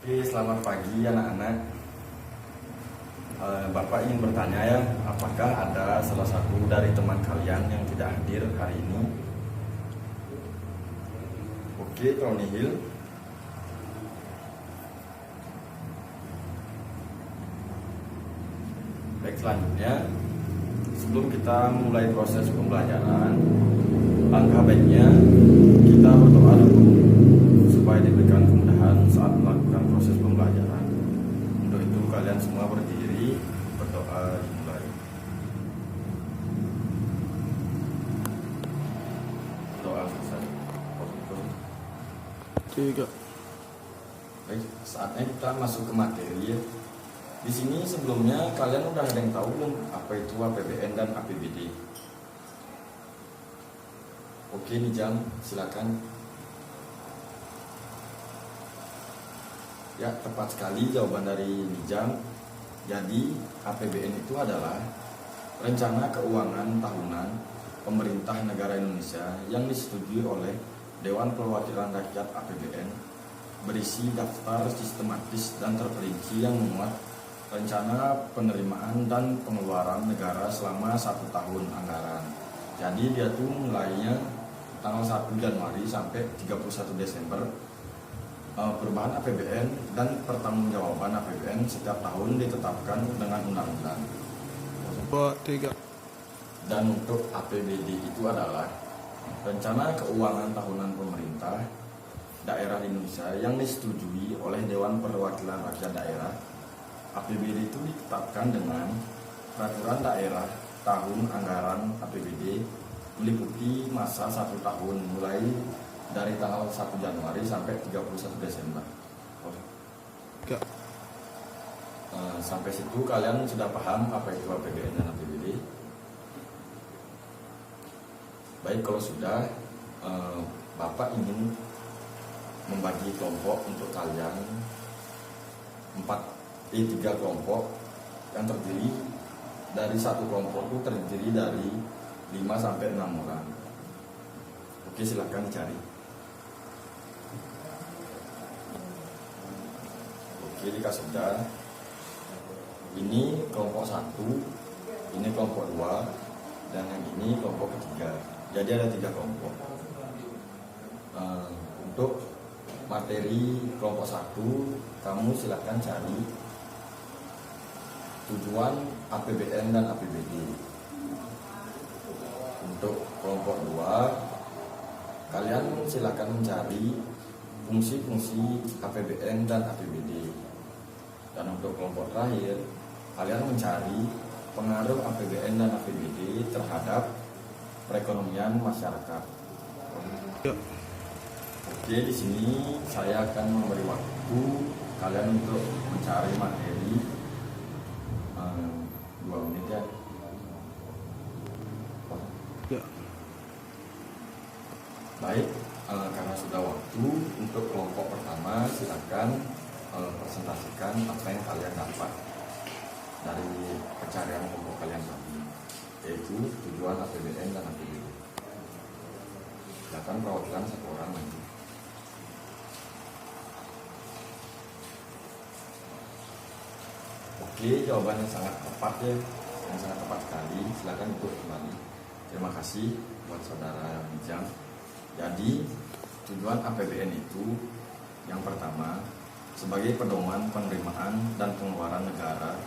Oke, selamat pagi anak-anak. Bapak ingin bertanya ya, apakah ada salah satu dari teman kalian yang tidak hadir hari ini? Oke, kalau nihil. Baik, selanjutnya, sebelum kita mulai proses pembelajaran, langkah baiknya kita berdoa dulu supaya diberikan kemudahan saat melakukan proses pembelajaran. Untuk itu kalian semua berdiri, berdoa dimulai. Doa selesai. Tiga. Baik, saatnya kita masuk ke materi ya. Di sini sebelumnya kalian udah ada yang tahu belum apa itu APBN dan APBD? Oke, nih jam, silakan. Ya, tepat sekali jawaban dari Nijam. Jadi, APBN itu adalah rencana keuangan tahunan pemerintah negara Indonesia yang disetujui oleh Dewan Perwakilan Rakyat APBN, berisi daftar sistematis dan terperinci yang memuat rencana penerimaan dan pengeluaran negara selama 1 tahun anggaran. Jadi dia tuh mulainya tanggal 1 Januari sampai 31 Desember. Perubahan APBN dan pertanggungjawaban APBN setiap tahun ditetapkan dengan undang-undang. 2, 3. Dan untuk APBD itu adalah rencana keuangan tahunan pemerintah daerah di Indonesia yang disetujui oleh Dewan Perwakilan Rakyat Daerah. APBD itu ditetapkan dengan peraturan daerah tahun anggaran APBD meliputi masa 1 tahun mulai dari tanggal 1 Januari sampai 31 Desember. Tiga. Sampai situ kalian sudah paham apa itu APBN dan APBD? Baik, kalau sudah, Bapak ingin membagi kelompok untuk kalian 3 kelompok yang terdiri dari satu kelompok itu terdiri dari 5 sampai 6 orang. Oke, silakan dicari. Oke, dikasih sudah. Ini kelompok 1, ini kelompok 2, dan yang ini kelompok ketiga. Jadi ada 3 kelompok. Untuk materi kelompok 1, kamu silakan cari tujuan APBN dan APBD. Untuk kelompok 2, kalian silakan mencari fungsi-fungsi APBN dan APBD. Dan untuk kelompok terakhir, kalian mencari pengaruh APBN dan APBD terhadap perekonomian masyarakat. Ya. Oke, di sini saya akan memberi waktu kalian untuk mencari materi 2 menit ya. Ya. Baik, karena sudah waktu, untuk kelompok pertama silakan presentasikan apa yang kalian dapat dari pencarian kelompok kalian tadi, yaitu tujuan APBN dan APBD. Silakan perwakilan 1 orang nanti. Oke, jawabannya sangat tepat ya, yang sangat tepat sekali. Silakan untuk kembali. Terima kasih buat saudara Bijang. Jadi tujuan APBN itu yang pertama sebagai pedoman penerimaan dan pengeluaran negara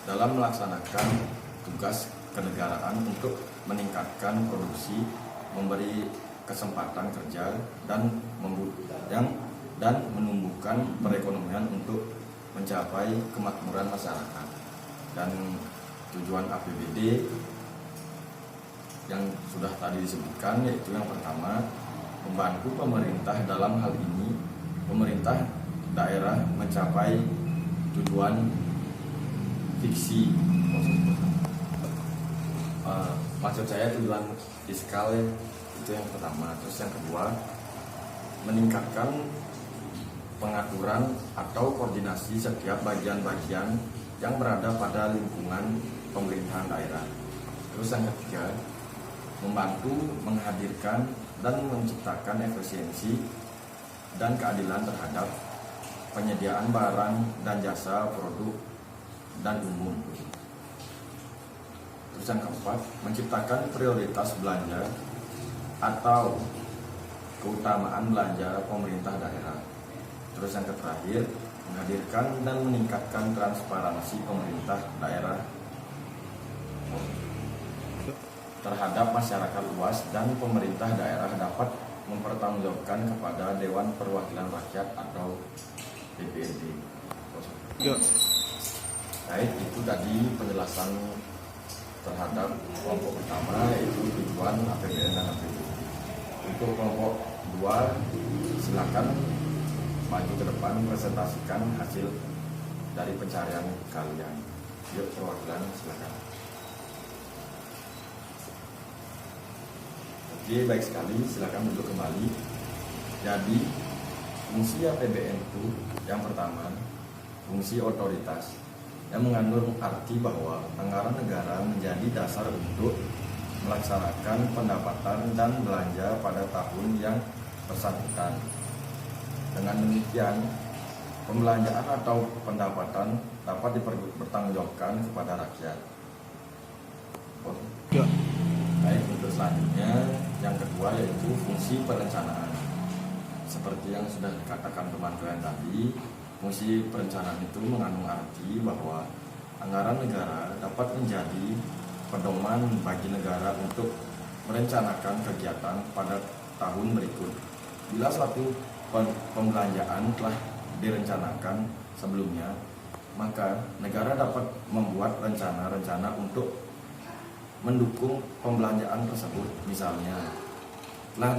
dalam melaksanakan tugas kenegaraan untuk meningkatkan produksi, memberi kesempatan kerja dan menumbuhkan perekonomian untuk mencapai kemakmuran masyarakat. Dan tujuan APBD yang sudah tadi disebutkan, yaitu yang pertama membantu pemerintah dalam hal ini pemerintah daerah mencapai tujuan fiksi. Maksud saya tujuan fiskal ya, itu yang pertama. Terus yang kedua, meningkatkan pengaturan atau koordinasi setiap bagian-bagian yang berada pada lingkungan pemerintahan daerah. Terus yang ketiga, membantu menghadirkan dan menciptakan efisiensi dan keadilan terhadap penyediaan barang dan jasa, produk dan umum. Terus yang keempat, menciptakan prioritas belanja atau keutamaan belanja pemerintah daerah. Terus yang terakhir, menghadirkan dan meningkatkan transparansi pemerintah daerah terhadap masyarakat luas dan pemerintah daerah dapat mempertanggungjawabkan kepada Dewan Perwakilan Rakyat atau DPRD. Ya. Baik, itu tadi penjelasan terhadap kelompok pertama, yaitu tujuan APBN dan APBD. Untuk kelompok 2, silakan maju ke depan presentasikan hasil dari pencarian kalian. Yuk, perwakilan silakan. Oke, baik sekali, silakan duduk kembali. Jadi, fungsi APBN itu yang pertama, fungsi otoritas yang mengandung arti bahwa anggaran negara menjadi dasar untuk melaksanakan pendapatan dan belanja pada tahun yang bersangkutan. Dengan demikian, pembelanjaan atau pendapatan dapat dipertanggungjawabkan kepada rakyat. Ya. Baik, untuk selanjutnya yang kedua yaitu fungsi perencanaan. Seperti yang sudah dikatakan teman kalian tadi, fungsi perencanaan itu mengandung arti bahwa anggaran negara dapat menjadi pedoman bagi negara untuk merencanakan kegiatan pada tahun berikut. Bila suatu pembelanjaan telah direncanakan sebelumnya, maka negara dapat membuat rencana-rencana untuk mendukung pembelanjaan tersebut. Misalnya, telah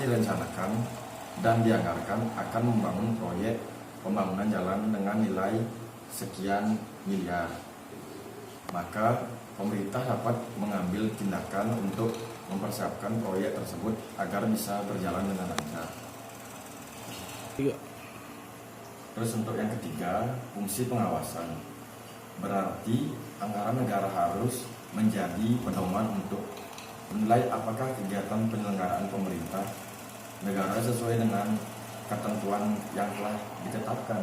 direncanakan dan dianggarkan akan membangun proyek pembangunan jalan dengan nilai sekian miliar, maka pemerintah dapat mengambil tindakan untuk mempersiapkan proyek tersebut agar bisa berjalan dengan lancar. Ya. Terus untuk yang ketiga, fungsi pengawasan. Berarti anggaran negara harus menjadi pedoman untuk menilai apakah kegiatan penyelenggaraan pemerintah negara sesuai dengan ketentuan yang telah ditetapkan.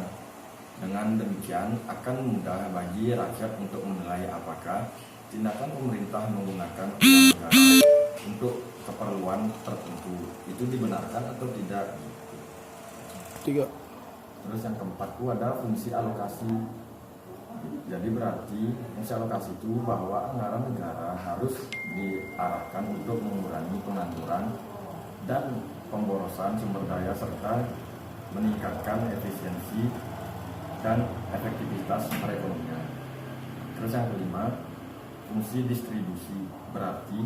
Dengan demikian akan mudah bagi rakyat untuk menilai apakah tindakan pemerintah menggunakan uang negara untuk keperluan tertentu itu dibenarkan atau tidak. 3. Terus yang keempat itu ada fungsi alokasi. Jadi berarti fungsi alokasi itu bahwa anggaran negara harus diarahkan untuk mengurangi pengangguran dan pemborosan sumber daya serta meningkatkan efisiensi dan efektivitas perekonomian. Terus yang kelima, fungsi distribusi. Berarti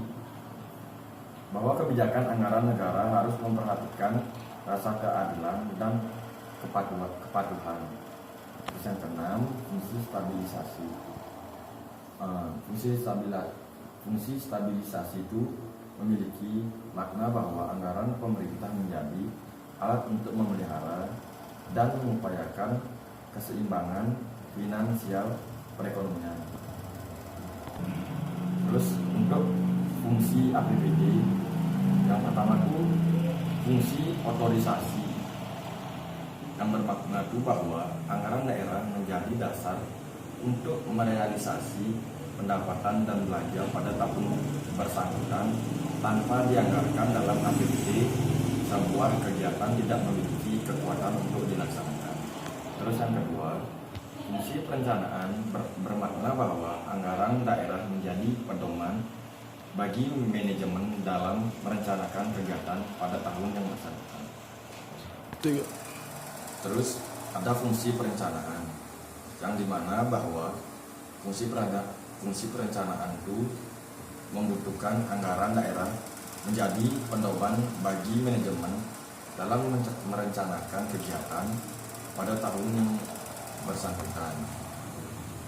bahwa kebijakan anggaran negara harus memperhatikan rasa keadilan dan kepatuhan. Terus yang keenam, fungsi stabilisasi. Fungsi stabilisasi itu memiliki makna bahwa anggaran pemerintah menjadi alat untuk memelihara dan mengupayakan keseimbangan finansial perekonomian. Terus untuk fungsi APBD, yang pertama itu fungsi otorisasi, yang bermakna itu bahwa anggaran daerah menjadi dasar untuk merealisasi pendapatan dan belanja pada tahun bersangkutan tanpa dianggarkan dalam APBD. Sebuah kegiatan tidak memiliki kekuatan untuk dilaksanakan. Terus yang kedua, fungsi perencanaan bermakna bahwa anggaran daerah menjadi pedoman bagi manajemen dalam merencanakan kegiatan pada tahun yang bersangkutan. 3. Terus ada fungsi perencanaan, yang dimana bahwa fungsi perencanaan itu membutuhkan anggaran daerah menjadi pedoman bagi manajemen dalam merencanakan kegiatan pada tahun yang bersangkutan.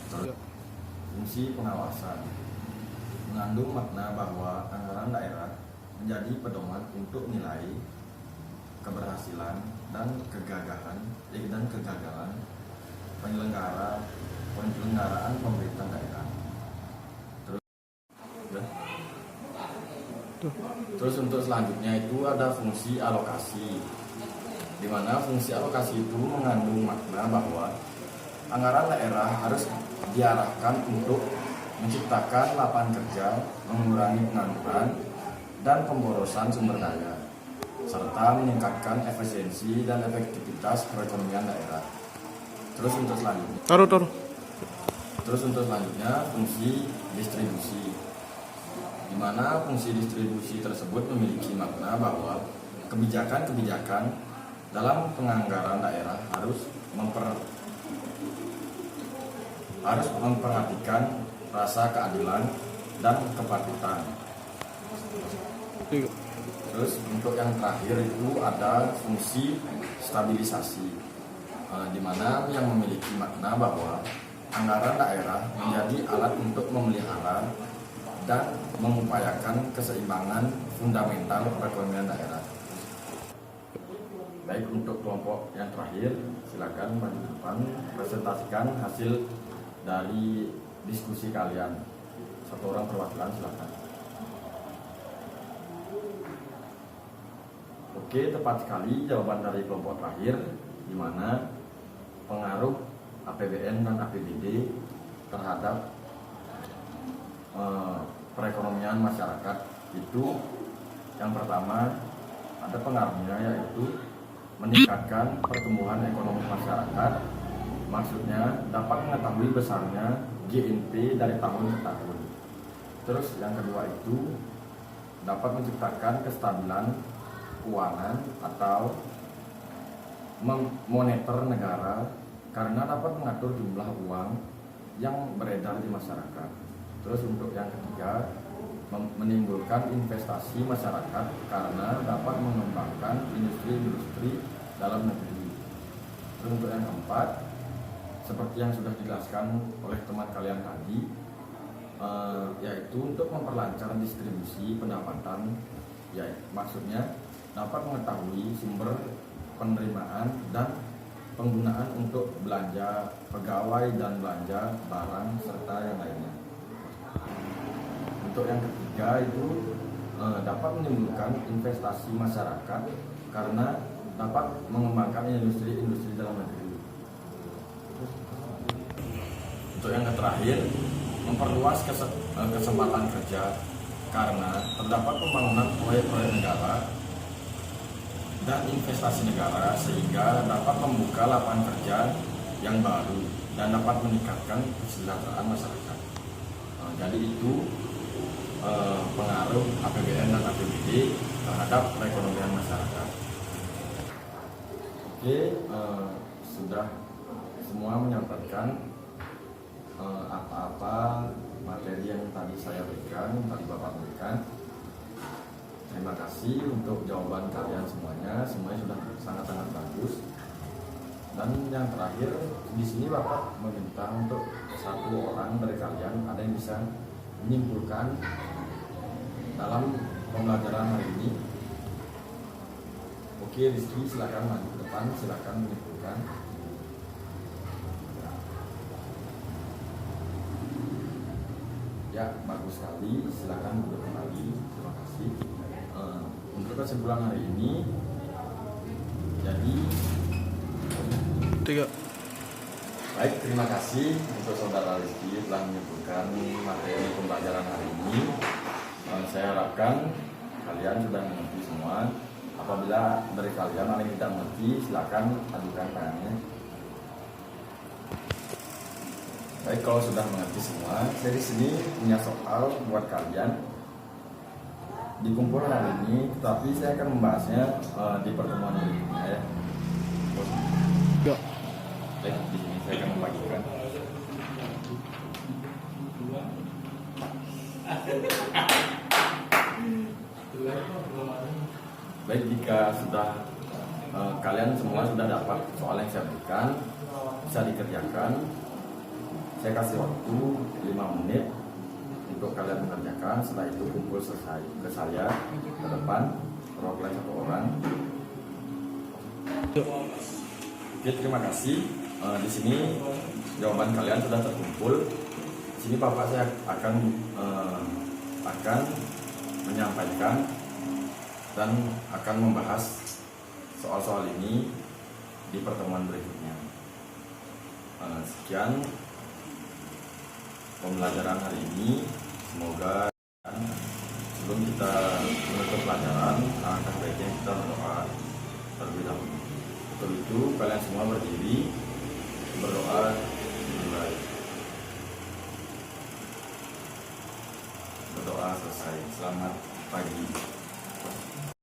Terus fungsi pengawasan mengandung makna bahwa anggaran daerah menjadi pedoman untuk nilai keberhasilan dan kegagalan penyelenggaraan pemerintah daerah. Terus untuk selanjutnya itu ada fungsi alokasi. mana fungsi alokasi itu mengandung makna bahwa anggaran daerah harus diarahkan untuk menciptakan lapangan kerja, mengurangi pengangguran dan pemborosan sumber daya, serta meningkatkan efisiensi dan efektivitas perekonomian daerah. Terus untuk selanjutnya fungsi distribusi, di mana fungsi distribusi tersebut memiliki makna bahwa kebijakan-kebijakan dalam penganggaran daerah harus memperhatikan rasa keadilan dan kepatutan. Terus untuk yang terakhir itu ada fungsi stabilisasi, di mana yang memiliki makna bahwa anggaran daerah menjadi alat untuk memelihara dan mengupayakan keseimbangan fundamental perekonomian daerah. Baik, untuk kelompok yang terakhir, silakan maju ke depan, presentasikan hasil dari diskusi kalian. Satu orang perwakilan, silakan. Oke, tepat sekali jawaban dari kelompok terakhir, di mana pengaruh APBN dan APBD terhadap perekonomian masyarakat itu yang pertama ada pengaruhnya, yaitu meningkatkan pertumbuhan ekonomi masyarakat. Maksudnya dapat mengetahui besarnya GNP dari tahun ke tahun. Terus yang kedua itu dapat menciptakan kestabilan keuangan atau moneter negara karena dapat mengatur jumlah uang yang beredar di masyarakat. Terus untuk yang ketiga, menimbulkan investasi masyarakat karena dapat mengembangkan industri-industri dalam negeri. Terus untuk yang keempat, seperti yang sudah dijelaskan oleh teman kalian tadi, yaitu untuk memperlancar distribusi pendapatan, ya maksudnya dapat mengetahui sumber penerimaan dan penggunaan untuk belanja pegawai dan belanja barang serta yang lainnya. Untuk yang ketiga itu dapat menimbulkan investasi masyarakat karena dapat mengembangkan industri-industri dalam negeri. Untuk yang terakhir, memperluas kesempatan kerja karena terdapat pembangunan proyek-proyek negara dan investasi negara sehingga dapat membuka lapangan kerja yang baru dan dapat meningkatkan kesejahteraan masyarakat. Jadi itu pengaruh APBN dan APBD terhadap perekonomian masyarakat. Oke, sudah semua menyampaikan apa-apa materi yang tadi saya berikan, tadi Bapak berikan. Terima kasih untuk jawaban kalian semuanya sudah sangat-sangat bagus. Dan yang terakhir, di sini Bapak meminta untuk satu orang dari kalian ada yang bisa menyimpulkan dalam pembelajaran hari ini. Oke, Rizky, silakan maju ke depan, silakan menyimpulkan. Ya, bagus sekali. Silakan duduk kembali. Terima kasih. Untuk kesimpulan hari ini, jadi 3. baik, terima kasih untuk saudara Rizky telah menyimpulkan materi pembelajaran hari ini. Saya harapkan kalian sudah mengerti semua. Apabila dari kalian ada yang tidak mengerti, silakan ajukan tangannya. Baik, kalau sudah mengerti semua, saya di sini punya soal buat kalian di kumpulan hari ini, tapi saya akan membahasnya di pertemuan berikutnya ya. Ya. Baik, di sini saya akan membagikan. Baik, jika sudah kalian semua sudah dapat soal yang saya berikan, bisa dikerjakan. Saya kasih waktu 5 menit untuk kalian mengerjakan. Setelah itu kumpul selesai ke saya ke depan, perwakilan satu orang. Oke, terima kasih. Di sini jawaban kalian sudah terkumpul. Di sini Bapak saya akan menyampaikan dan akan membahas soal-soal ini di pertemuan berikutnya. Sekian pembelajaran hari ini. Semoga sebelum kita menutup pelajaran, alangkah baiknya kita berdoa terlebih dahulu. Untuk itu kalian semua berdiri berdoa dimulai. Berdoa selesai. Selamat pagi.